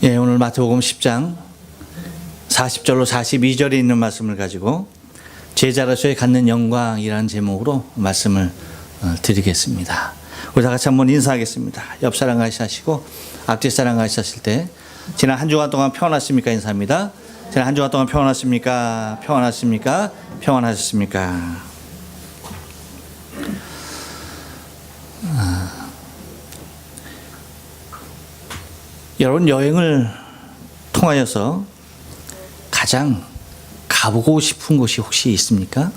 예, 오늘 마태복음 10장 40절로 42절에 있는 말씀을 가지고 제자로서의 갖는 영광이라는 제목으로 말씀을 드리겠습니다. 우리 다 같이 한번 인사하겠습니다. 옆 사람 같이 하시고 앞뒤 사람 같이 하실 때 지난 한 주간 동안 평안하십니까? 인사합니다. 지난 한 주간 동안 평안하십니까? 평안하십니까? 평안하셨습니까? 여러분, 여행을 통하여서 가장 가보고 싶은 곳이 혹시 있습니까?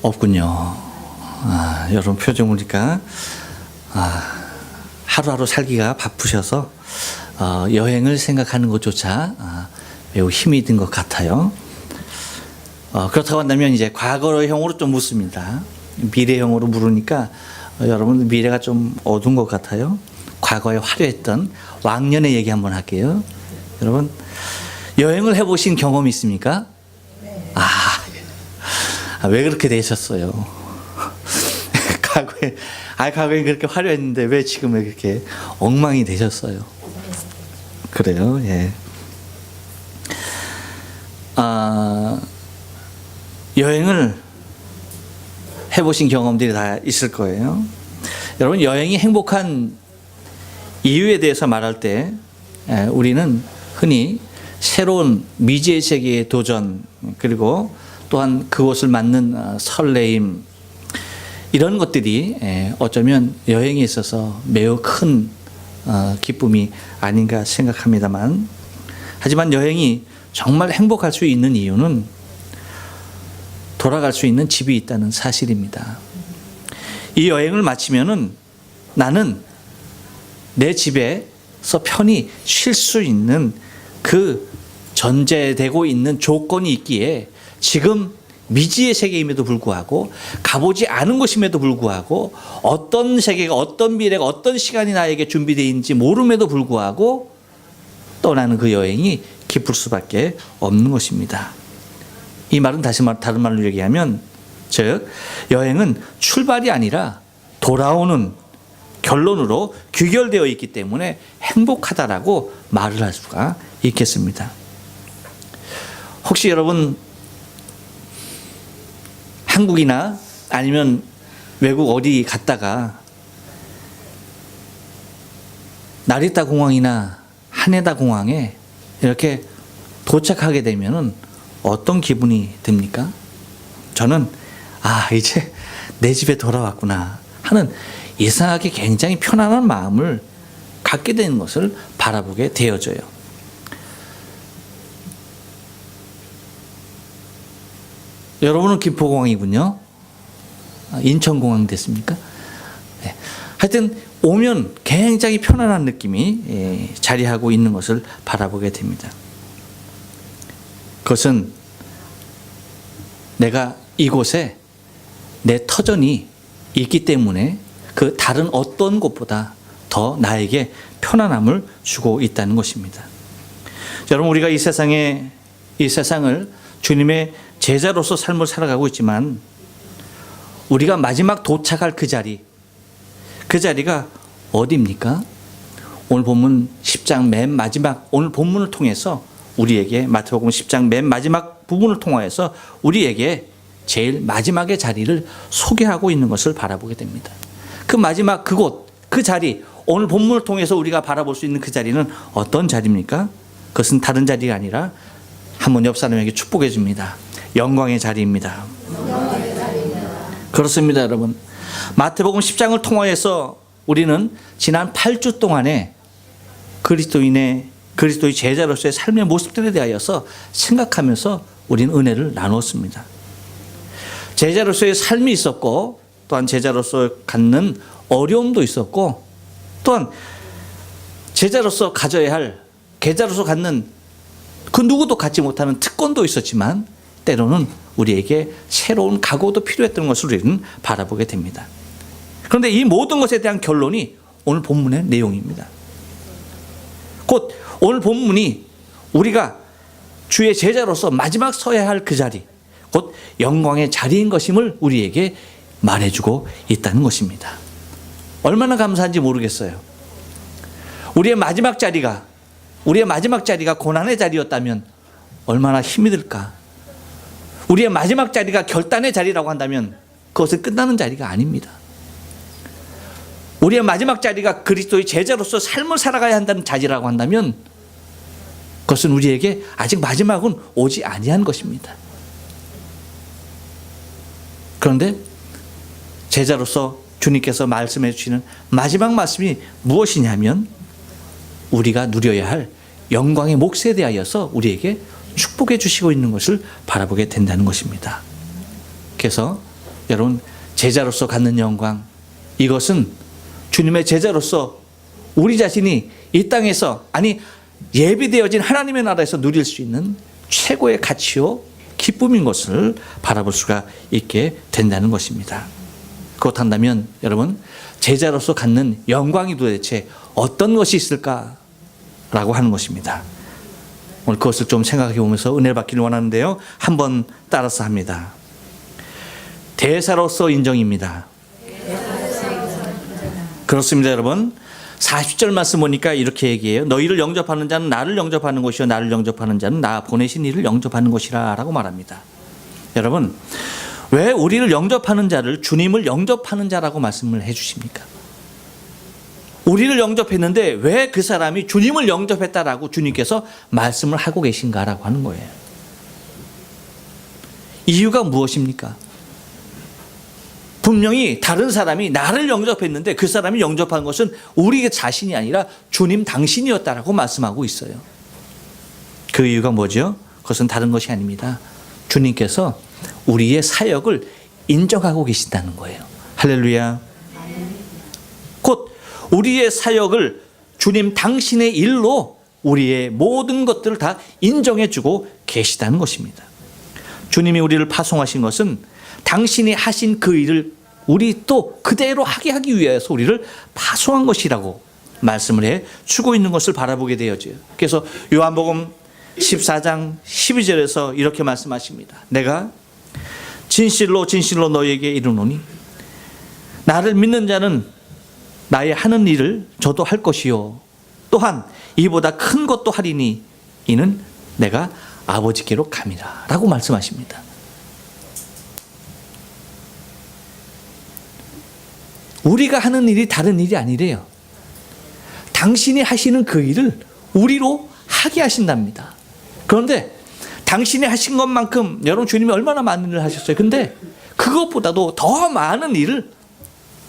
없군요. 여러분 표정 보니까 하루하루 살기가 바쁘셔서 여행을 생각하는 것조차 매우 힘이 든 것 같아요. 그렇다고 한다면 이제 과거형으로 좀 묻습니다. 미래형으로 물으니까 여러분 미래가 좀 어두운 것 같아요. 과거에 화려했던 왕년의 얘기 한번 할게요. 여러분 여행을 해보신 경험이 있습니까? 네. 왜 그렇게 되셨어요? 과거에 그렇게 화려했는데 왜 지금 그렇게 엉망이 되셨어요? 그래요. 예. 여행을 해보신 경험들이 다 있을 거예요. 여러분 여행이 행복한 이유에 대해서 말할 때 우리는 흔히 새로운 미지의 세계의 도전, 그리고 또한 그곳을 맞는 설레임, 이런 것들이 어쩌면 여행에 있어서 매우 큰 기쁨이 아닌가 생각합니다만, 하지만 여행이 정말 행복할 수 있는 이유는 돌아갈 수 있는 집이 있다는 사실입니다. 이 여행을 마치면은 나는 내 집에서 편히 쉴 수 있는 그 전제되고 있는 조건이 있기에 지금 미지의 세계임에도 불구하고 가보지 않은 곳임에도 불구하고 어떤 세계가 어떤 미래가 어떤 시간이 나에게 준비되어 있는지 모름에도 불구하고 떠나는 그 여행이 기쁠 수밖에 없는 것입니다. 이 말은 다른 말로 얘기하면, 즉 여행은 출발이 아니라 돌아오는 결론으로 귀결되어 있기 때문에 행복하다라고 말을 할 수가 있겠습니다. 혹시 여러분 한국이나 아니면 외국 어디 갔다가 나리타 공항이나 하네다 공항에 이렇게 도착하게 되면은 어떤 기분이 듭니까? 저는 이제 내 집에 돌아왔구나 하는 이상하게 굉장히 편안한 마음을 갖게 되는 것을 바라보게 되어져요. 여러분은 김포공항이군요. 인천공항 됐습니까? 네. 하여튼 오면 굉장히 편안한 느낌이 자리하고 있는 것을 바라보게 됩니다. 그것은 내가 이곳에 내 터전이 있기 때문에 그 다른 어떤 곳보다 더 나에게 편안함을 주고 있다는 것입니다. 여러분, 우리가 이 세상을 주님의 제자로서 삶을 살아가고 있지만 우리가 마지막 도착할 그 자리가 어디입니까? 오늘 본문 10장 맨 마지막 오늘 본문을 통해서 우리에게, 마태복음 10장 맨 마지막 부분을 통하여서 우리에게 제일 마지막의 자리를 소개하고 있는 것을 바라보게 됩니다. 그 마지막 그곳, 그 자리, 오늘 본문을 통해서 우리가 바라볼 수 있는 그 자리는 어떤 자리입니까? 그것은 다른 자리가 아니라 한번 옆 사람에게 축복해 줍니다. 영광의 자리입니다. 그렇습니다, 여러분. 마태복음 10장을 통하여서 우리는 지난 8주 동안에 그리스도의 제자로서의 삶의 모습들에 대하여서 생각하면서 우리는 은혜를 나누었습니다. 제자로서의 삶이 있었고, 또한 제자로서 갖는 어려움도 있었고, 또한 제자로서 갖는 그 누구도 갖지 못하는 특권도 있었지만 때로는 우리에게 새로운 각오도 필요했던 것을 우리는 바라보게 됩니다. 그런데 이 모든 것에 대한 결론이 오늘 본문의 내용입니다. 곧 오늘 본문이 우리가 주의 제자로서 마지막 서야 할 그 자리, 곧 영광의 자리인 것임을 우리에게 말해주고 있다는 것입니다. 얼마나 감사한지 모르겠어요. 우리의 마지막 자리가 고난의 자리였다면 얼마나 힘이 들까. 우리의 마지막 자리가 결단의 자리라고 한다면 그것은 끝나는 자리가 아닙니다. 우리의 마지막 자리가 그리스도의 제자로서 삶을 살아가야 한다는 자리라고 한다면 그것은 우리에게 아직 마지막은 오지 아니한 것입니다. 그런데 제자로서 주님께서 말씀해 주시는 마지막 말씀이 무엇이냐면 우리가 누려야 할 영광의 몫에 대하여서 우리에게 축복해 주시고 있는 것을 바라보게 된다는 것입니다. 그래서 여러분, 제자로서 갖는 영광, 이것은 주님의 제자로서 우리 자신이 이 땅에서, 아니 예비되어진 하나님의 나라에서 누릴 수 있는 최고의 가치요 기쁨인 것을 바라볼 수가 있게 된다는 것입니다. 그렇다면 여러분, 제자로서 갖는 영광이 도대체 어떤 것이 있을까라고 하는 것입니다. 오늘 그것을 좀 생각해 보면서 은혜를 받기를 원하는데요. 한번 따라서 합니다. 대사로서 인정입니다. 그렇습니다, 여러분. 40절 말씀 보니까 이렇게 얘기해요. 너희를 영접하는 자는 나를 영접하는 것이요 나를 영접하는 자는 나 보내신 이를 영접하는 것이라 라고 말합니다. 여러분, 왜 우리를 영접하는 자를 주님을 영접하는 자라고 말씀을 해 주십니까? 우리를 영접했는데 왜 그 사람이 주님을 영접했다라고 주님께서 말씀을 하고 계신가라고 하는 거예요. 이유가 무엇입니까? 분명히 다른 사람이 나를 영접했는데 그 사람이 영접한 것은 우리 자신이 아니라 주님 당신이었다라고 말씀하고 있어요. 그 이유가 뭐죠? 그것은 다른 것이 아닙니다. 주님께서 우리의 사역을 인정하고 계신다는 거예요. 할렐루야. 곧 우리의 사역을 주님 당신의 일로 우리의 모든 것들을 다 인정해주고 계시다는 것입니다. 주님이 우리를 파송하신 것은 당신이 하신 그 일을 우리 또 그대로 하게 하기 위해서 우리를 파송한 것이라고 말씀을 해 주고 있는 것을 바라보게 되어져요. 그래서 요한복음 14장 12절에서 이렇게 말씀하십니다. 내가 진실로 진실로 너희에게 이르노니 나를 믿는 자는 나의 하는 일을 저도 할 것이요 또한 이보다 큰 것도 하리니 이는 내가 아버지께로 감이라 라고 말씀하십니다. 우리가 하는 일이 다른 일이 아니래요. 당신이 하시는 그 일을 우리로 하게 하신답니다. 그런데 당신이 하신 것만큼 여러분 주님이 얼마나 많은 일을 하셨어요. 근데 그것보다도 더 많은 일을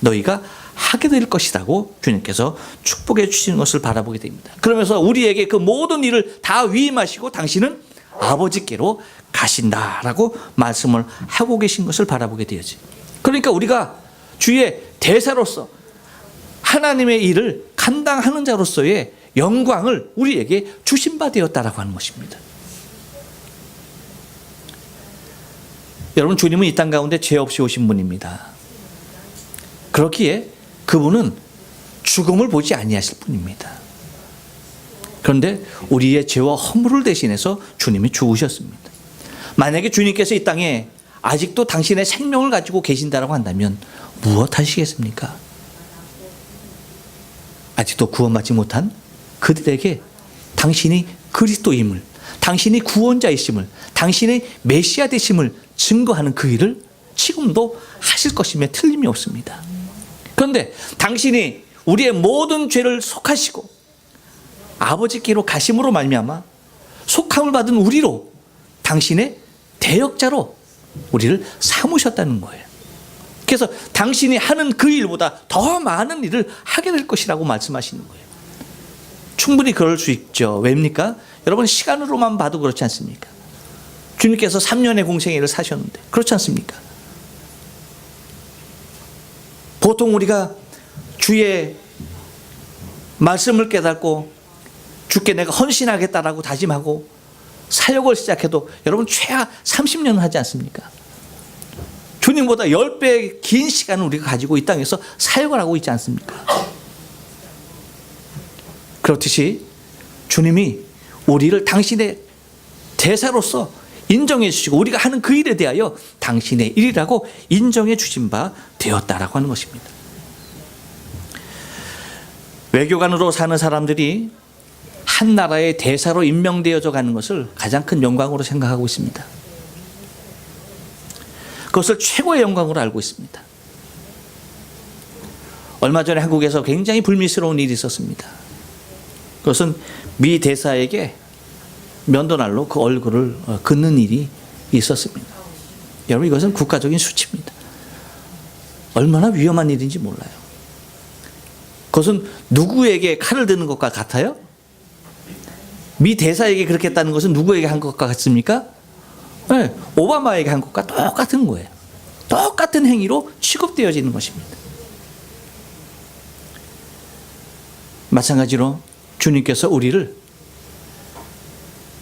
너희가 하게 될 것이라고 주님께서 축복해 주시는 것을 바라보게 됩니다. 그러면서 우리에게 그 모든 일을 다 위임하시고 당신은 아버지께로 가신다라고 말씀을 하고 계신 것을 바라보게 되어지. 그러니까 우리가 주의 대사로서 하나님의 일을 감당하는 자로서의 영광을 우리에게 주신 바 되었다라고 하는 것입니다. 여러분, 주님은 이 땅 가운데 죄 없이 오신 분입니다. 그렇기에 그분은 죽음을 보지 아니하실 분입니다. 그런데 우리의 죄와 허물을 대신해서 주님이 죽으셨습니다. 만약에 주님께서 이 땅에 아직도 당신의 생명을 가지고 계신다라고 한다면 무엇 하시겠습니까? 아직도 구원받지 못한 그들에게 당신이 그리스도임을, 당신이 구원자이심을, 당신의 메시아 되심을 증거하는 그 일을 지금도 하실 것임에 틀림이 없습니다. 그런데 당신이 우리의 모든 죄를 속하시고 아버지께로 가심으로 말미암아 속함을 받은 우리로 당신의 대역자로 우리를 삼으셨다는 거예요. 그래서 당신이 하는 그 일보다 더 많은 일을 하게 될 것이라고 말씀하시는 거예요. 충분히 그럴 수 있죠. 왜입니까? 여러분, 시간으로만 봐도 그렇지 않습니까? 주님께서 3년의 공생애를 사셨는데 그렇지 않습니까? 보통 우리가 주의 말씀을 깨닫고 주께 내가 헌신하겠다라고 다짐하고 사역을 시작해도 여러분 최하 30년은 하지 않습니까? 주님보다 10배 긴 시간을 우리가 가지고 이 땅에서 사역을 하고 있지 않습니까? 그렇듯이 주님이 우리를 당신의 대사로서 인정해 주시고 우리가 하는 그 일에 대하여 당신의 일이라고 인정해 주신 바 되었다라고 하는 것입니다. 외교관으로 사는 사람들이 한 나라의 대사로 임명되어져 가는 것을 가장 큰 영광으로 생각하고 있습니다. 그것을 최고의 영광으로 알고 있습니다. 얼마 전에 한국에서 굉장히 불미스러운 일이 있었습니다. 그것은 미 대사에게 면도날로 그 얼굴을 긋는 일이 있었습니다. 여러분, 이것은 국가적인 수치입니다. 얼마나 위험한 일인지 몰라요. 그것은 누구에게 칼을 드는 것과 같아요? 미 대사에게 그렇게 했다는 것은 누구에게 한 것과 같습니까? 네, 오바마에게 한 것과 똑같은 거예요. 똑같은 행위로 취급되어지는 것입니다. 마찬가지로 주님께서 우리를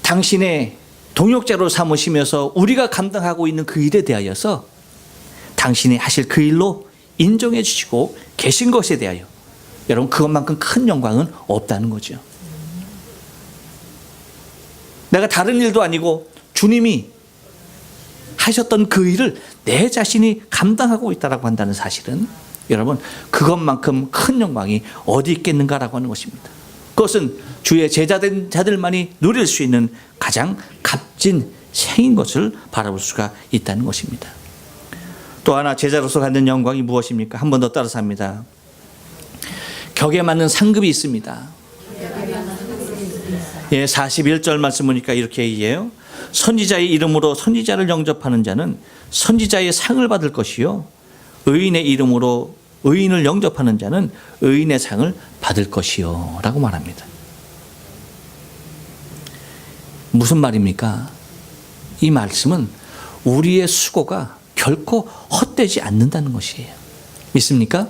당신의 동역자로 삼으시면서 우리가 감당하고 있는 그 일에 대하여서 당신이 하실 그 일로 인정해 주시고 계신 것에 대하여 여러분, 그것만큼 큰 영광은 없다는 거죠. 내가 다른 일도 아니고 주님이 하셨던 그 일을 내 자신이 감당하고 있다라고 한다는 사실은 여러분, 그것만큼 큰 영광이 어디 있겠는가라고 하는 것입니다. 그것은 주의 제자된 자들만이 누릴 수 있는 가장 값진 생인 것을 바라볼 수가 있다는 것입니다. 또 하나, 제자로서 갖는 영광이 무엇입니까? 한 번 더 따라서 합니다. 격에 맞는 상급이 있습니다. 예, 41절 말씀 보니까 이렇게 얘기해요. 선지자의 이름으로 선지자를 영접하는 자는 선지자의 상을 받을 것이요, 의인의 이름으로 의인을 영접하는 자는 의인의 상을 받을 것이요 라고 말합니다. 무슨 말입니까? 이 말씀은 우리의 수고가 결코 헛되지 않는다는 것이에요. 믿습니까?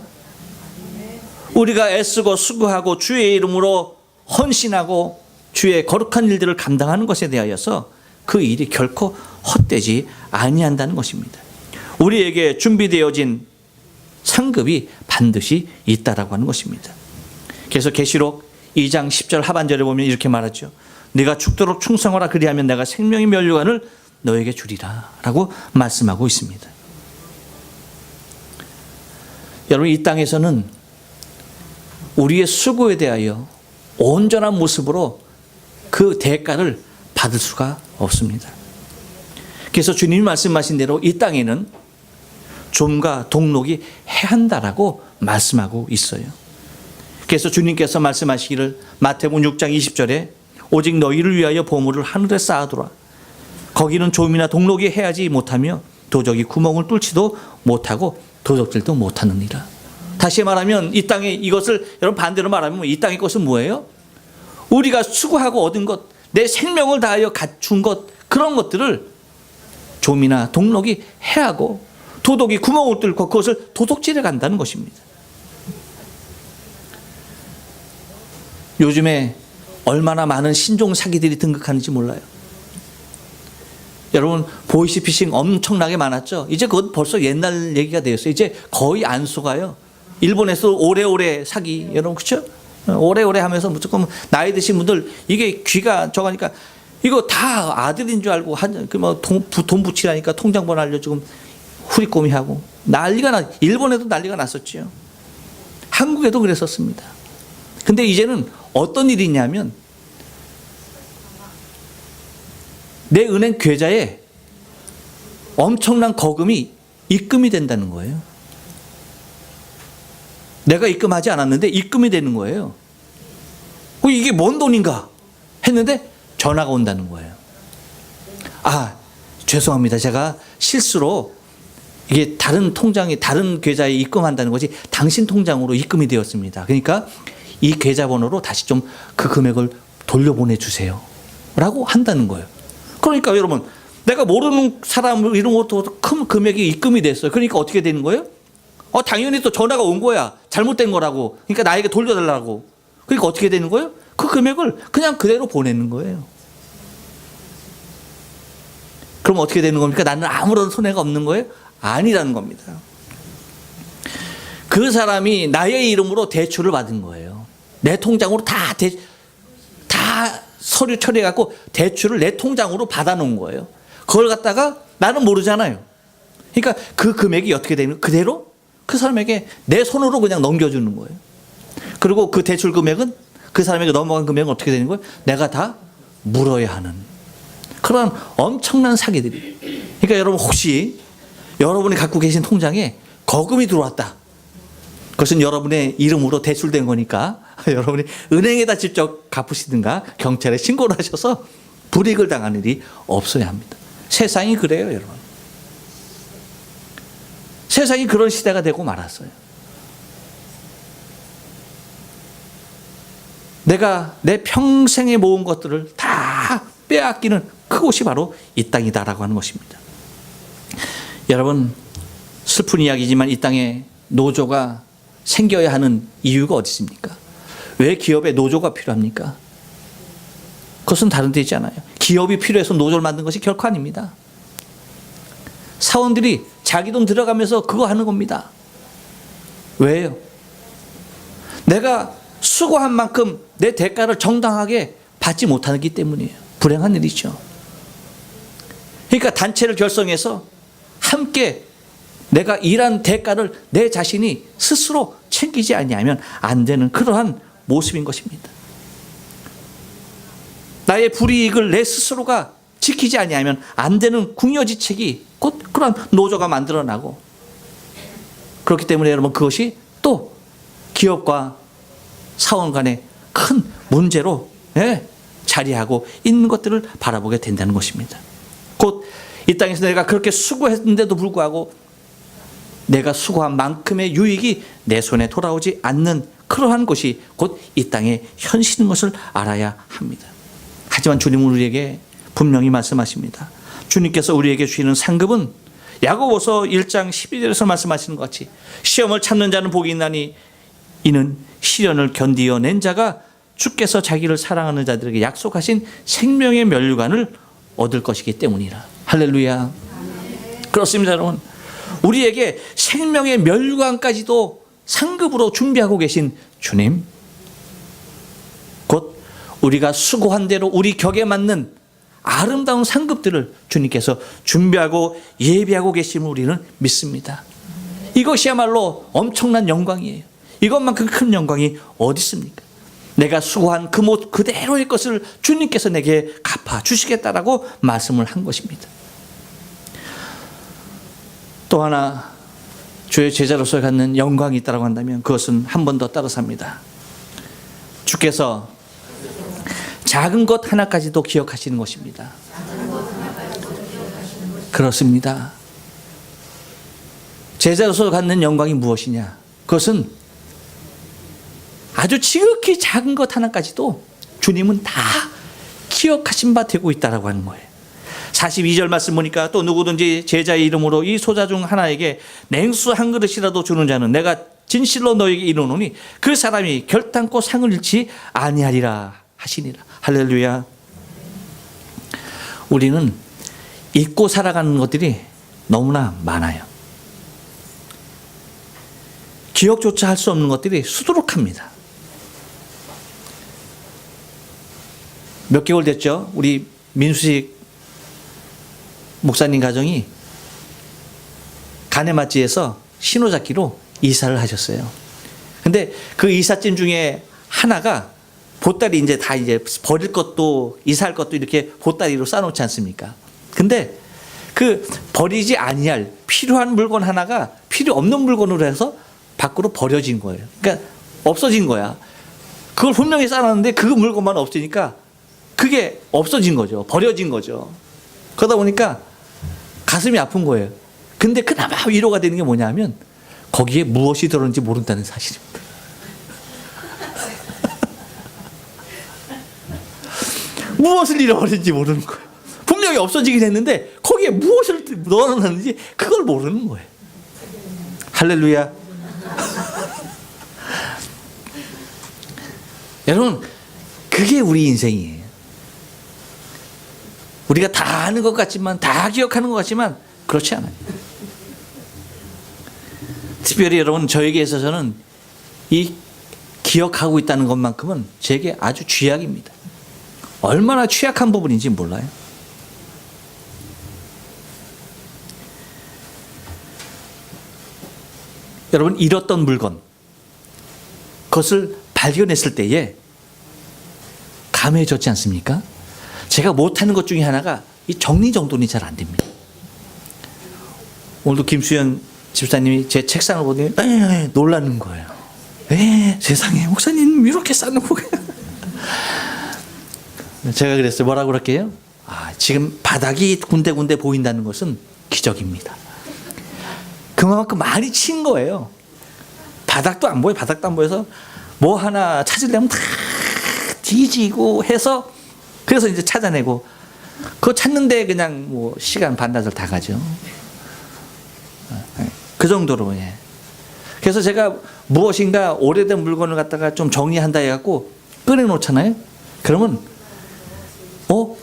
우리가 애쓰고 수고하고 주의 이름으로 헌신하고 주의 거룩한 일들을 감당하는 것에 대하여서 그 일이 결코 헛되지 아니한다는 것입니다. 우리에게 준비되어진 상급이 반드시 있다라고 하는 것입니다. 그래서 계시록 2장 10절 하반절에 보면 이렇게 말하죠. 네가 죽도록 충성하라, 그리하면 내가 생명의 면류관을 너에게 주리라 라고 말씀하고 있습니다. 여러분, 이 땅에서는 우리의 수고에 대하여 온전한 모습으로 그 대가를 받을 수가 없습니다. 그래서 주님이 말씀하신 대로 이 땅에는 좀과 동록이 해한다라고 말씀하고 있어요. 그래서 주님께서 말씀하시기를 마태복음 6장 20절에 오직 너희를 위하여 보물을 하늘에 쌓아두라. 거기는 좀이나 동록이 해하지 못하며 도적이 구멍을 뚫지도 못하고 도적질도 못하느니라. 다시 말하면 이 땅에 이것을 여러분 반대로 말하면 이 땅의 것은 뭐예요? 우리가 수고하고 얻은 것, 내 생명을 다하여 갖춘 것, 그런 것들을 좀이나 동록이 해하고 도둑이 구멍을 뚫고 그것을 도둑질해 간다는 것입니다. 요즘에 얼마나 많은 신종 사기들이 등극하는지 몰라요. 여러분, 보이스피싱 엄청나게 많았죠. 이제 그건 벌써 옛날 얘기가 되었어요. 이제 거의 안 속아요. 일본에서 오래오래 사기, 여러분 그렇죠? 오래오래 하면서 무조건 나이 드신 분들 이게 귀가 저거니까 이거 다 아들인 줄 알고 돈 붙이라니까 통장번호 알려주고 후리꼬미 하고 난리가 일본에도 난리가 났었죠. 한국에도 그랬었습니다. 근데 이제는 어떤 일이 있냐면 내 은행 계좌에 엄청난 거금이 입금이 된다는 거예요. 내가 입금하지 않았는데 입금이 되는 거예요. 이게 뭔 돈인가 했는데 전화가 온다는 거예요. 아, 죄송합니다. 제가 실수로 이게 다른 통장에 다른 계좌에 입금한다는 것이 당신 통장으로 입금이 되었습니다. 그러니까 이 계좌번호로 다시 좀 그 금액을 돌려보내 주세요 라고 한다는 거예요. 그러니까 여러분, 내가 모르는 사람 이런 것도 큰 금액이 입금이 됐어요. 그러니까 어떻게 되는 거예요? 당연히 또 전화가 온 거야. 잘못된 거라고. 그러니까 나에게 돌려달라고. 그러니까 어떻게 되는 거예요? 그 금액을 그냥 그대로 보내는 거예요. 그럼 어떻게 되는 겁니까? 나는 아무런 손해가 없는 거예요? 아니라는 겁니다. 그 사람이 나의 이름으로 대출을 받은 거예요. 내 통장으로 다 서류 처리해갖고 대출을 내 통장으로 받아놓은 거예요. 그걸 갖다가 나는 모르잖아요. 그러니까 그 금액이 어떻게 되는 거예요? 그대로 그 사람에게 내 손으로 그냥 넘겨주는 거예요. 그리고 그 대출 금액은 그 사람에게 넘어간 금액은 어떻게 되는 거예요? 내가 다 물어야 하는 그런 엄청난 사기들이. 그러니까 여러분 혹시 여러분이 갖고 계신 통장에 거금이 들어왔다. 그것은 여러분의 이름으로 대출된 거니까 여러분이 은행에다 직접 갚으시든가 경찰에 신고를 하셔서 불이익을 당하는 일이 없어야 합니다. 세상이 그래요, 여러분. 세상이 그런 시대가 되고 말았어요. 내가 내 평생에 모은 것들을 다 빼앗기는 그곳이 바로 이 땅이다라고 하는 것입니다. 여러분, 슬픈 이야기지만 이 땅에 노조가 생겨야 하는 이유가 어디 있습니까? 왜 기업에 노조가 필요합니까? 그것은 다른 데 있지 않아요. 기업이 필요해서 노조를 만든 것이 결코 아닙니다. 사원들이 자기 돈 들어가면서 그거 하는 겁니다. 왜요? 내가 수고한 만큼 내 대가를 정당하게 받지 못하기 때문이에요. 불행한 일이죠. 그러니까 단체를 결성해서 함께 내가 일한 대가를 내 자신이 스스로 챙기지 아니하면 안 되는 그러한 모습인 것입니다. 나의 불이익을 내 스스로가 지키지 아니하면 안 되는 궁여지책이 곧 그런 노조가 만들어나고, 그렇기 때문에 여러분 그것이 또 기업과 사원 간의 큰 문제로 자리하고 있는 것들을 바라보게 된다는 것입니다. 곧 이 땅에서 내가 그렇게 수고했는데도 불구하고 내가 수고한 만큼의 유익이 내 손에 돌아오지 않는 그러한 것이 곧 이 땅의 현실인 것을 알아야 합니다. 하지만 주님은 우리에게 분명히 말씀하십니다. 주님께서 우리에게 주시는 상급은 야고보서 1장 12절에서 말씀하시는 것 같이 시험을 참는 자는 복이 있나니 이는 시련을 견디어낸 자가 주께서 자기를 사랑하는 자들에게 약속하신 생명의 면류관을 얻을 것이기 때문이라. 할렐루야. 그렇습니다, 여러분. 우리에게 생명의 면류관까지도 상급으로 준비하고 계신 주님, 곧 우리가 수고한 대로 우리 격에 맞는 아름다운 상급들을 주님께서 준비하고 예비하고 계심을 우리는 믿습니다. 이것이야말로 엄청난 영광이에요. 이것만큼 큰 영광이 어디 있습니까? 내가 수고한 그 못 그대로의 것을 주님께서 내게 갚아주시겠다라고 말씀을 한 것입니다. 또 하나 주의 제자로서 갖는 영광이 있다고 한다면 그것은 한 번 더 따라서 합니다. 주께서 작은 것 하나까지도 기억하시는 것입니다. 그렇습니다. 제자로서 갖는 영광이 무엇이냐? 그것은 아주 지극히 작은 것 하나까지도 주님은 다 기억하신 바 되고 있다라고 하는 거예요. 42절 말씀 보니까 또 누구든지 제자의 이름으로 이 소자 중 하나에게 냉수 한 그릇이라도 주는 자는 내가 진실로 너에게 이르노니 그 사람이 결단코 상을 잃지 아니하리라 하시니라. 할렐루야. 우리는 잊고 살아가는 것들이 너무나 많아요. 기억조차 할 수 없는 것들이 수두룩합니다. 몇 개월 됐죠? 우리 민수식 목사님 가정이 가네마지에서 신호잡기로 이사를 하셨어요. 근데 그 이삿짐 중에 하나가 보따리 이제 다 이제 버릴 것도 이사할 것도 이렇게 보따리로 싸놓지 않습니까? 근데 그 버리지 아니할 필요한 물건 하나가 필요 없는 물건으로 해서 밖으로 버려진 거예요. 그러니까 없어진 거야. 그걸 분명히 싸놨는데 그 물건만 없으니까 그게 없어진 거죠. 버려진 거죠. 그러다 보니까 가슴이 아픈 거예요. 근데 그나마 위로가 되는 게 뭐냐면 거기에 무엇이 들었는지 모른다는 사실입니다. 무엇을 잃어버린지 모르는 거예요. 분명히 없어지긴 했는데 거기에 무엇을 넣어놨는지 그걸 모르는 거예요. 할렐루야. 여러분, 그게 우리 인생이에요. 우리가 다 아는 것 같지만, 다 기억하는 것 같지만 그렇지 않아요. 특별히 여러분, 저에게 있어서는 이 기억하고 있다는 것만큼은 제게 아주 쥐약입니다. 얼마나 취약한 부분인지 몰라요. 여러분, 잃었던 물건, 그것을 발견했을 때에 감회해졌지 않습니까? 제가 못하는 것 중에 하나가 이 정리정돈이 잘 안 됩니다. 오늘도 김수현 집사님이 제 책상을 보더니 놀라는 거예요. 세상에 목사님 이렇게 쌓놓고 제가 그랬어요. 뭐라고 그럴게요? 지금 바닥이 군데군데 보인다는 것은 기적입니다. 그만큼 많이 친 거예요. 바닥도 안 보여. 바닥도 안 보여서 뭐 하나 찾으려면 다 뒤지고 해서 그래서 이제 찾아내고 그거 찾는데 그냥 뭐 시간 반나절 다 가죠. 그 정도로. 예. 그래서 제가 무엇인가 오래된 물건을 갖다가 좀 정리한다 해갖고 꺼내놓잖아요. 그러면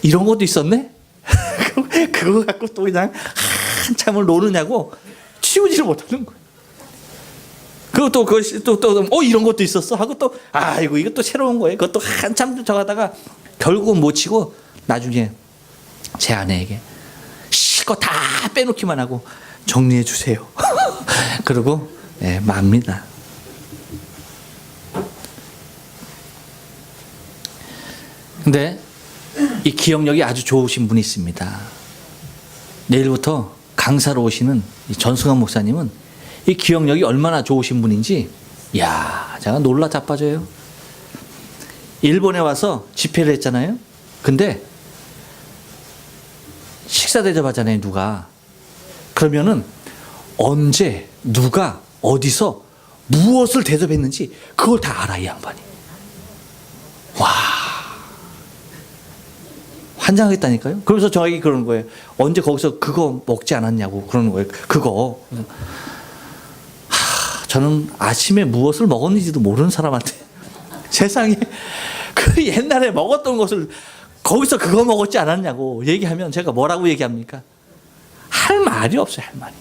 이런 것도 있었네? 그거 갖고 또 그냥 한참을 노느냐고 치우지를 못하는 거예요. 그것도 이런 것도 있었어 하고 또 아이고 이것도 새로운 거예요. 그것도 한참 저가다가 결국은 못 치고 나중에 제 아내에게 실컷 다 빼놓기만 하고 정리해 주세요. 그러고 맙니다. 근데 이 기억력이 아주 좋으신 분이 있습니다. 내일부터 강사로 오시는 이 전승환 목사님은 이 기억력이 얼마나 좋으신 분인지 제가 놀라 자빠져요. 일본에 와서 집회를 했잖아요. 근데 식사 대접하잖아요. 누가. 그러면은 언제 누가 어디서 무엇을 대접했는지 그걸 다 알아 이 양반이. 환장하겠다니까요. 그러면서 저에게 그러는 거예요. 언제 거기서 그거 먹지 않았냐고 그러는 거예요. 그거. 저는 아침에 무엇을 먹었는지도 모르는 사람한테 세상에 그 옛날에 먹었던 것을 거기서 그거 먹었지 않았냐고 얘기하면 제가 뭐라고 얘기합니까? 할 말이 없어요. 할 말이.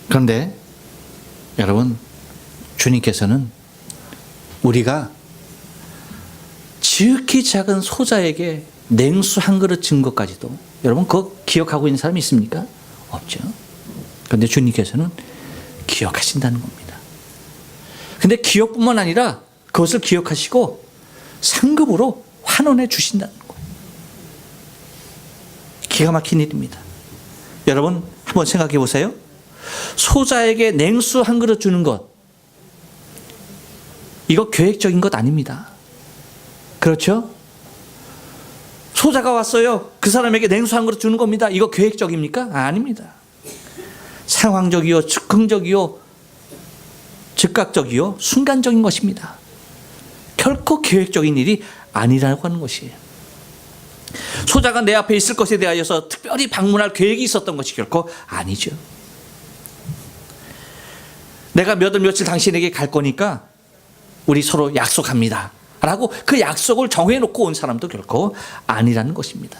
그런데 여러분, 주님께서는 우리가 지극히 작은 소자에게 냉수 한 그릇 준 것까지도 여러분 그거 기억하고 있는 사람이 있습니까? 없죠. 그런데 주님께서는 기억하신다는 겁니다. 근데 기억뿐만 아니라 그것을 기억하시고 상급으로 환원해 주신다는 거예요. 기가 막힌 일입니다. 여러분 한번 생각해 보세요. 소자에게 냉수 한 그릇 주는 것, 이거 계획적인 것 아닙니다. 그렇죠? 소자가 왔어요. 그 사람에게 냉수 한 그릇 주는 겁니다. 이거 계획적입니까? 아닙니다. 상황적이요, 즉흥적이요, 즉각적이요, 순간적인 것입니다. 결코 계획적인 일이 아니라고 하는 것이에요. 소자가 내 앞에 있을 것에 대하여서 특별히 방문할 계획이 있었던 것이 결코 아니죠. 내가 몇 월 며칠 당신에게 갈 거니까 우리 서로 약속합니다 라고 그 약속을 정해놓고 온 사람도 결코 아니라는 것입니다.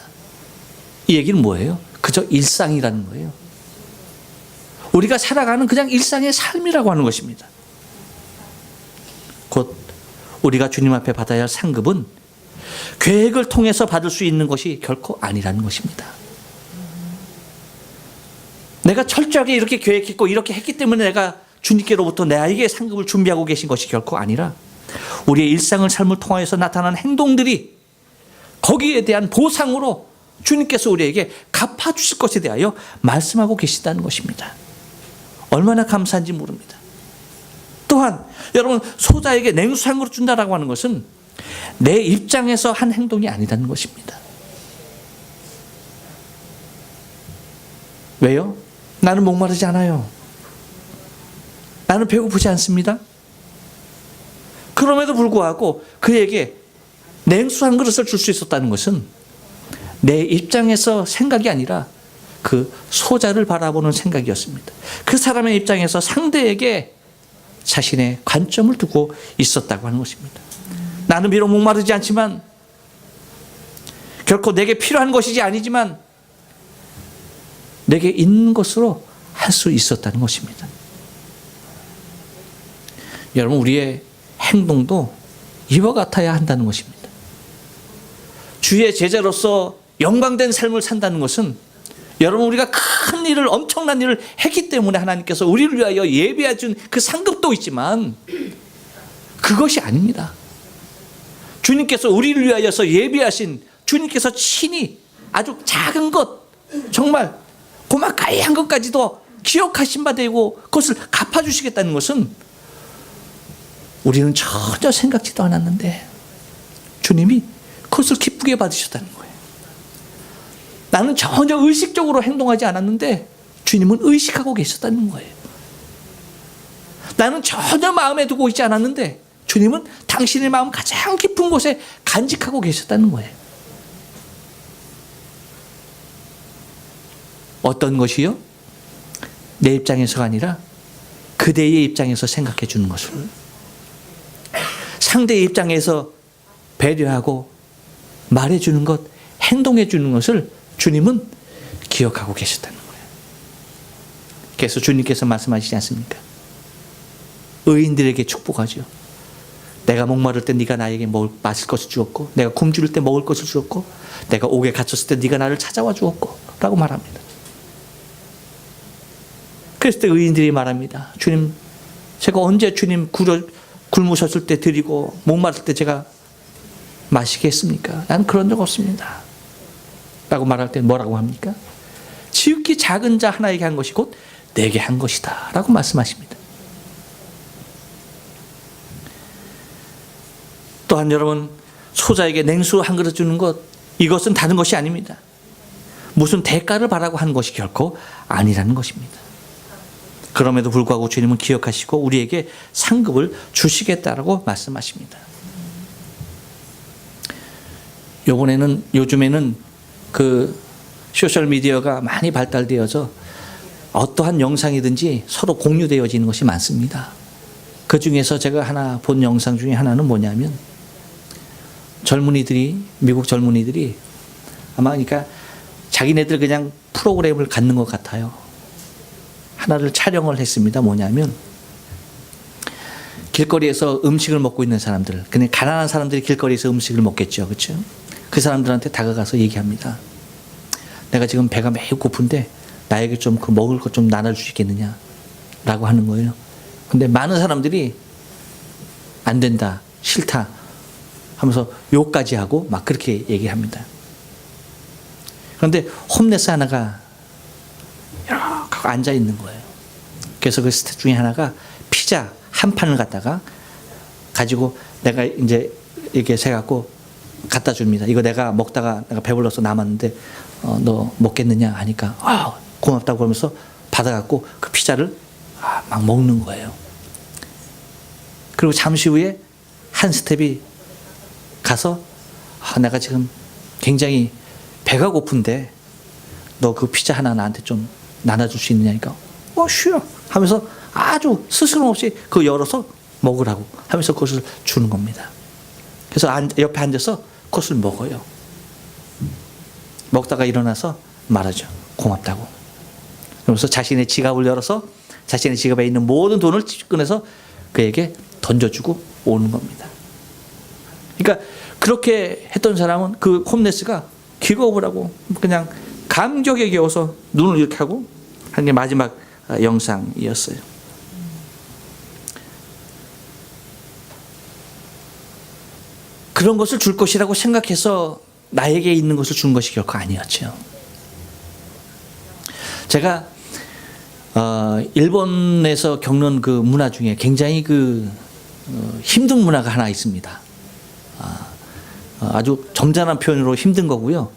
이 얘기는 뭐예요? 그저 일상이라는 거예요. 우리가 살아가는 그냥 일상의 삶이라고 하는 것입니다. 곧 우리가 주님 앞에 받아야 할 상급은 계획을 통해서 받을 수 있는 것이 결코 아니라는 것입니다. 내가 철저하게 이렇게 계획했고 이렇게 했기 때문에 내가 주님께로부터 나에게 상급을 준비하고 계신 것이 결코 아니라 우리의 일상을 삶을 통하여서 나타나는 행동들이 거기에 대한 보상으로 주님께서 우리에게 갚아주실 것에 대하여 말씀하고 계시다는 것입니다. 얼마나 감사한지 모릅니다. 또한 여러분, 소자에게 냉수 한 그릇 준다라고 하는 것은 내 입장에서 한 행동이 아니라는 것입니다. 왜요? 나는 목마르지 않아요. 나는 배고프지 않습니다. 그럼에도 불구하고 그에게 냉수 한 그릇을 줄 수 있었다는 것은 내 입장에서 생각이 아니라 그 소자를 바라보는 생각이었습니다. 그 사람의 입장에서 상대에게 자신의 관점을 두고 있었다고 하는 것입니다. 나는 비록 목마르지 않지만 결코 내게 필요한 것이지 아니지만 내게 있는 것으로 할 수 있었다는 것입니다. 여러분, 우리의 행동도 이와 같아야 한다는 것입니다. 주의 제자로서 영광된 삶을 산다는 것은 여러분, 우리가 큰 일을, 엄청난 일을 했기 때문에 하나님께서 우리를 위하여 예비해 준 그 상급도 있지만 그것이 아닙니다. 주님께서 우리를 위하여서 예비하신, 주님께서 친히 아주 작은 것, 정말 고마까이한 것까지도 기억하신 바 되고 그것을 갚아주시겠다는 것은 우리는 전혀 생각지도 않았는데 주님이 그것을 기쁘게 받으셨다는 거예요. 나는 전혀 의식적으로 행동하지 않았는데 주님은 의식하고 계셨다는 거예요. 나는 전혀 마음에 두고 있지 않았는데 주님은 당신의 마음 가장 깊은 곳에 간직하고 계셨다는 거예요. 어떤 것이요? 내 입장에서가 아니라 그대의 입장에서 생각해 주는 것을, 상대의 입장에서 배려하고 말해 주는 것, 행동해 주는 것을 주님은 기억하고 계셨다는 거예요. 그래서 주님께서 말씀하시지 않습니까? 의인들에게 축복하죠. 내가 목마를 때 네가 나에게 마실 것을 주었고, 내가 굶주릴 때 먹을 것을 주었고, 내가 옥에 갇혔을 때 네가 나를 찾아와 주었고 라고 말합니다. 그랬을 때 의인들이 말합니다. 주님, 제가 언제 주님 굶으셨을 때 드리고 목마를 때 제가 마시게 했습니까? 난 그런 적 없습니다 라고 말할 때 뭐라고 합니까? 지극히 작은 자 하나에게 한 것이 곧 내게 한 것이다 라고 말씀하십니다. 또한 여러분, 소자에게 냉수 한 그릇 주는 것, 이것은 다른 것이 아닙니다. 무슨 대가를 바라고 한 것이 결코 아니라는 것입니다. 그럼에도 불구하고 주님은 기억하시고 우리에게 상급을 주시겠다라고 말씀하십니다. 요즘에는 그 소셜미디어가 많이 발달되어서 어떠한 영상이든지 서로 공유되어지는 것이 많습니다. 그 중에서 제가 하나 본 영상 중에 하나는 뭐냐면, 미국 젊은이들이 아마 그러니까 자기네들 그냥 프로그램을 갖는 것 같아요. 하나를 촬영을 했습니다. 뭐냐면, 길거리에서 음식을 먹고 있는 사람들, 그냥 가난한 사람들이 길거리에서 음식을 먹겠죠. 그렇죠? 그 사람들한테 다가가서 얘기합니다. 내가 지금 배가 매우 고픈데 나에게 좀 그 먹을 것 좀 나눠줄 수 있겠느냐 라고 하는 거예요. 근데 많은 사람들이 안 된다, 싫다 하면서 욕까지 하고 막 그렇게 얘기합니다. 그런데 홈레스 하나가 이렇게 앉아 있는 거예요. 그래서 그 스태프 중에 하나가 피자 한 판을 갖다가 가지고 내가 이제 이렇게 세갖고 갖다 줍니다. 이거 내가 먹다가 내가 배불러서 남았는데 너 먹겠느냐 하니까 고맙다고 그러면서 받아갖고 그 피자를 막 먹는 거예요. 그리고 잠시 후에 한 스텝이 가서 내가 지금 굉장히 배가 고픈데 너 그 피자 하나 나한테 좀 나눠줄 수 있느냐니까 쉬어 하면서 아주 스스럼 없이 그거 열어서 먹으라고 하면서 그것을 주는 겁니다. 그래서 옆에 앉아서 그것을 먹어요. 먹다가 일어나서 말하죠. 고맙다고. 그러면서 자신의 지갑을 열어서 자신의 지갑에 있는 모든 돈을 꺼내서 그에게 던져주고 오는 겁니다. 그러니까 그렇게 했던 사람은, 그 홈레스가 기겁을 하고 그냥 감격에 겨워서 눈을 이렇게 하고 한 게 마지막 영상이었어요. 그런 것을 줄 것이라고 생각해서 나에게 있는 것을 준 것이 결코 아니었죠. 제가 일본에서 겪는 그 문화 중에 굉장히 힘든 문화가 하나 있습니다. 아주 점잖은 표현으로 힘든 거고요.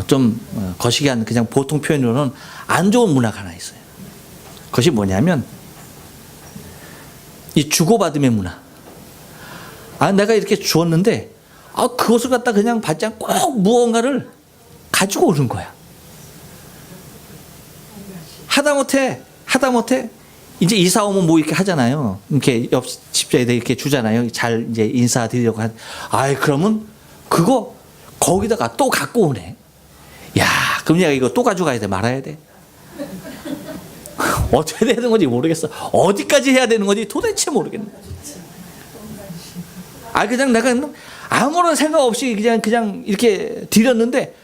좀 거시기한 그냥 보통 표현으로는 안 좋은 문화가 하나 있어요. 그것이 뭐냐면 이 주고받음의 문화. 내가 이렇게 주었는데 그것을 갖다 그냥 받지 않고 꼭 무언가를 가지고 오는 거야. 하다못해 이제 이사 오면 뭐 이렇게 하잖아요. 이렇게 옆 집자에다 이렇게 주잖아요. 잘 이제 인사드리려고 그러면 그거 거기다가 또 갖고 오네. 야, 그럼 내가 이거 또 가져가야 돼, 말아야 돼? 어떻게 해야 되는 건지 모르겠어. 어디까지 해야 되는 건지 도대체 모르겠네. 그냥 내가 아무런 생각 없이 그냥 이렇게 드렸는데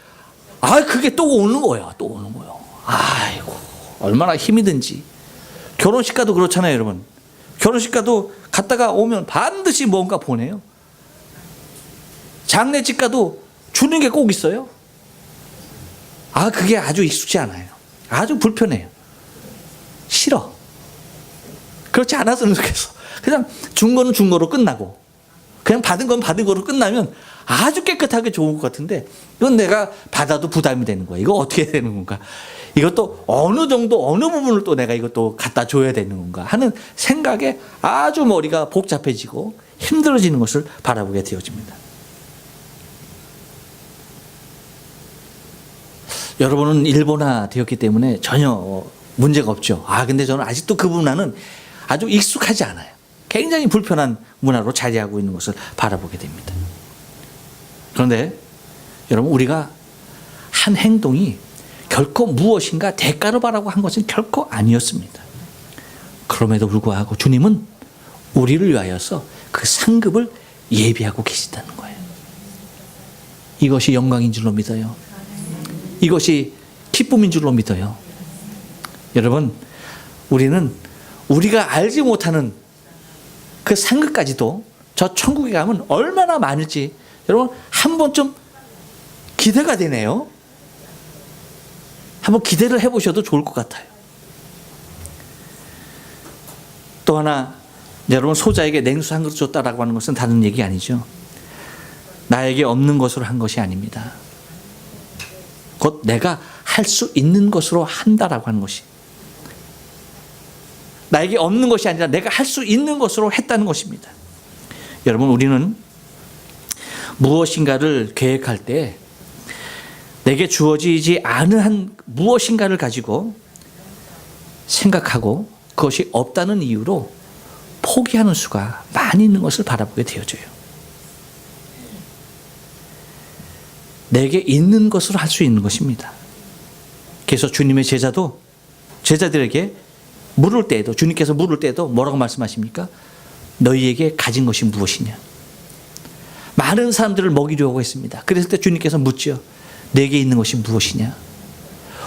그게 또 오는 거야. 또 오는 거야. 아이고, 얼마나 힘이 든지. 결혼식 가도 그렇잖아요, 여러분. 결혼식 가도 갔다가 오면 반드시 뭔가 보내요. 장례집 가도 주는 게 꼭 있어요. 그게 아주 익숙지 않아요. 아주 불편해요. 싫어. 그렇지 않았으면 좋겠어. 그냥 준 거는 준 거로 끝나고, 그냥 받은 건 받은 거로 끝나면 아주 깨끗하게 좋은 것 같은데, 이건 내가 받아도 부담이 되는 거야. 이거 어떻게 해야 되는 건가? 이것도 어느 정도, 어느 부분을 또 내가 이것도 갖다 줘야 되는 건가 하는 생각에 아주 머리가 복잡해지고 힘들어지는 것을 바라보게 되어집니다. 여러분은 일본화 되었기 때문에 전혀 문제가 없죠. 근데 저는 아직도 그 문화는 아주 익숙하지 않아요. 굉장히 불편한 문화로 자리하고 있는 것을 바라보게 됩니다. 그런데 여러분, 우리가 한 행동이 결코 무엇인가 대가로 바라고 한 것은 결코 아니었습니다. 그럼에도 불구하고 주님은 우리를 위하여서 그 상급을 예비하고 계시다는 거예요. 이것이 영광인 줄로 믿어요. 이것이 기쁨인 줄로 믿어요. 여러분, 우리는 우리가 알지 못하는 그 상급까지도 저 천국에 가면 얼마나 많을지 여러분 한 번쯤 기대가 되네요. 한번 기대를 해보셔도 좋을 것 같아요. 또 하나, 여러분, 소자에게 냉수 한 그릇 줬다라고 하는 것은 다른 얘기 아니죠. 나에게 없는 것으로 한 것이 아닙니다. 곧 내가 할 수 있는 것으로 한다라고 하는 것이, 나에게 없는 것이 아니라 내가 할 수 있는 것으로 했다는 것입니다. 여러분, 우리는 무엇인가를 계획할 때 내게 주어지지 않은 한 무엇인가를 가지고 생각하고 그것이 없다는 이유로 포기하는 수가 많이 있는 것을 바라보게 되어져요. 내게 있는 것으로 할 수 있는 것입니다. 그래서 주님의 제자들에게 물을 때에도, 주님께서 물을 때에도 뭐라고 말씀하십니까? 너희에게 가진 것이 무엇이냐? 많은 사람들을 먹이려고 했습니다. 그랬을 때 주님께서 묻죠. 내게 있는 것이 무엇이냐?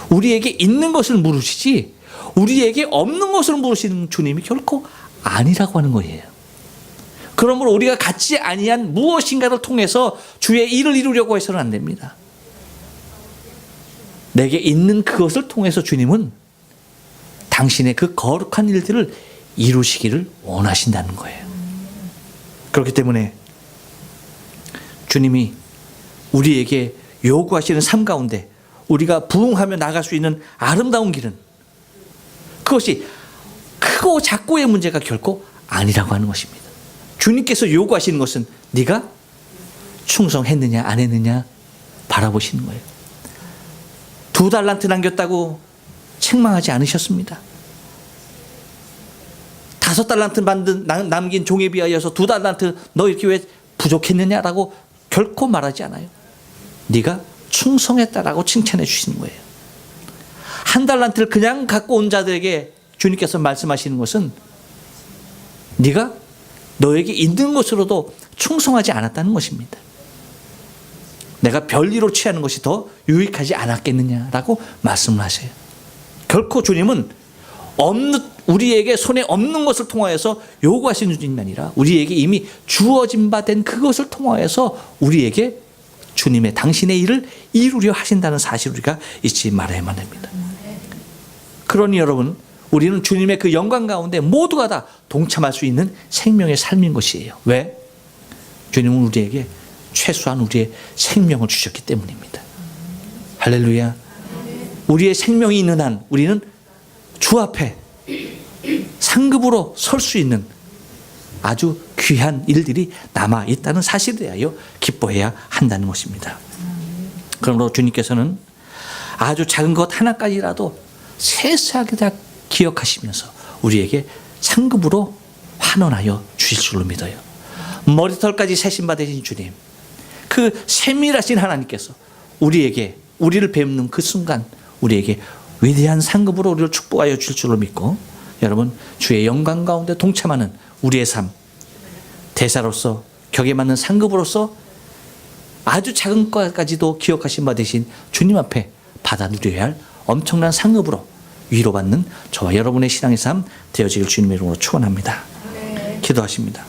우리에게 있는 것을 물으시지 우리에게 없는 것을 물으시는 주님이 결코 아니라고 하는 거예요. 그러므로 우리가 갖지 아니한 무엇인가를 통해서 주의 일을 이루려고 해서는 안 됩니다. 내게 있는 그것을 통해서 주님은 당신의 그 거룩한 일들을 이루시기를 원하신다는 거예요. 그렇기 때문에 주님이 우리에게 요구하시는 삶 가운데 우리가 부응하며 나갈 수 있는 아름다운 길은, 그것이 크고 작고의 문제가 결코 아니라고 하는 것입니다. 주님께서 요구하시는 것은 네가 충성했느냐 안 했느냐 바라보시는 거예요. 2달란트 남겼다고 책망하지 않으셨습니다. 5달란트 남긴 종에 비하여서 2달란트 너 이렇게 왜 부족했느냐라고 결코 말하지 않아요. 네가 충성했다라고 칭찬해 주시는 거예요. 1달란트를 그냥 갖고 온 자들에게 주님께서 말씀하시는 것은 네가 너에게 있는 것으로도 충성하지 않았다는 것입니다. 내가 별리로 취하는 것이 더 유익하지 않았겠느냐라고 말씀을 하세요. 결코 주님은 우리에게 손에 없는 것을 통하여서 요구하시는 주님이 아니라 우리에게 이미 주어진 바 된 그것을 통하여서 우리에게 주님의 당신의 일을 이루려 하신다는 사실을 우리가 잊지 말아야만 합니다. 그러니 여러분, 우리는 주님의 그 영광 가운데 모두가 다 동참할 수 있는 생명의 삶인 것이에요. 왜? 주님은 우리에게 최소한 우리의 생명을 주셨기 때문입니다. 할렐루야. 우리의 생명이 있는 한 우리는 주 앞에 상급으로 설 수 있는 아주 귀한 일들이 남아 있다는 사실에 대하여 기뻐해야 한다는 것입니다. 그러므로 주님께서는 아주 작은 것 하나까지라도 세세하게 다 기억하시면서 우리에게 상급으로 환원하여 주실 줄로 믿어요. 머리털까지 세신 바 되신 주님, 그 세밀하신 하나님께서 우리를 뵙는 그 순간 우리에게 위대한 상급으로 우리를 축복하여 주실 줄로 믿고, 여러분, 주의 영광 가운데 동참하는 우리의 삶, 대사로서 격에 맞는 상급으로서 아주 작은 것까지도 기억하신 바 되신 주님 앞에 받아들여야 할 엄청난 상급으로 위로받는 저와 여러분의 신앙의 삶 되어지길 주님의 이름으로 축원합니다. 기도하십니다.